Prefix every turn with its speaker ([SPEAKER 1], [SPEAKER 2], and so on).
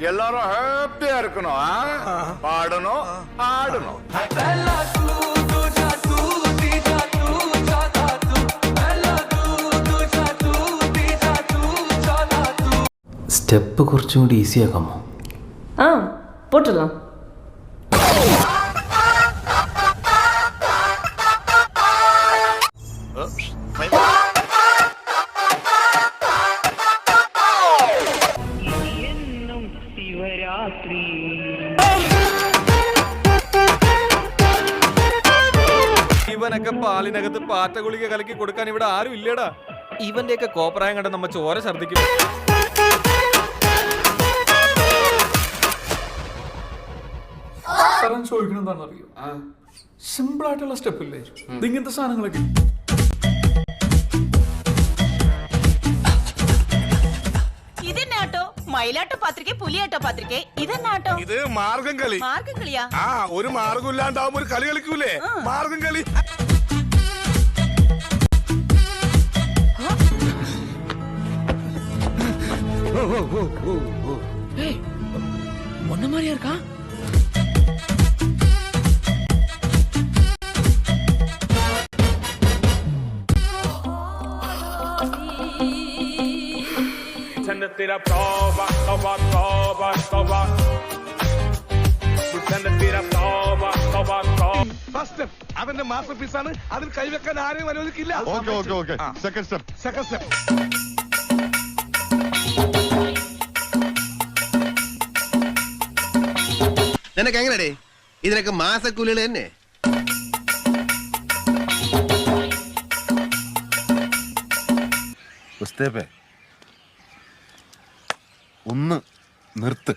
[SPEAKER 1] எல்லாரும் ஹாப்பியா இருக்கணும். பாடணும், ஆடணும்.
[SPEAKER 2] സ്റ്റെപ്പ് കുറച്ചും കൂടി ഈസി ആക്കാമോ?
[SPEAKER 3] ആ പോട്ടിടலாம்.
[SPEAKER 4] ഇവനൊക്കെ പാലിനകത്ത് പാറ്റ ഗുളിക കലക്കി കൊടുക്കാൻ ഇവിടെ ആരും ഇല്ലടാ. ഇവന്റെയൊക്കെ കോപ്രായം കണ്ട നമ്മ ചോര ഛർദിക്കും.
[SPEAKER 5] ചോദിക്കണം എന്താണെന്ന് അറിയോ? സിമ്പിൾ ആയിട്ടുള്ള സ്റ്റെപ്പ് ഇല്ലേ ഇങ്ങനത്തെ സാധനങ്ങളൊക്കെ.
[SPEAKER 6] ഇതെന്നാട്ടോ മയിലാട്ടോ പാത്രിക പുലിയാട്ടോ പാത്രിക ഇതെന്നാട്ടോ?
[SPEAKER 7] ഇത് മാർഗം കളി.
[SPEAKER 6] മാർഗം കളിയാ?
[SPEAKER 7] ആ ഒരു മാർഗം ഇല്ലാണ്ടാവുമ്പോ ഒരു കളി കളിക്കൂലേ, മാർഗം കളി.
[SPEAKER 6] ஒன்ன மாதிரியா இருக்கா?
[SPEAKER 7] അവന്റെ മാസ്റ്റർ പീസ് ആണ്. അതിൽ കൈവെക്കാൻ ആരെയും അനുവദിക്കില്ല. Second step.
[SPEAKER 8] നിനക്ക് എങ്ങനെടേ ഇതിനൊക്കെ മാസക്കൂലികൾ തന്നെ?
[SPEAKER 1] ഒന്ന് നിർത്ത്.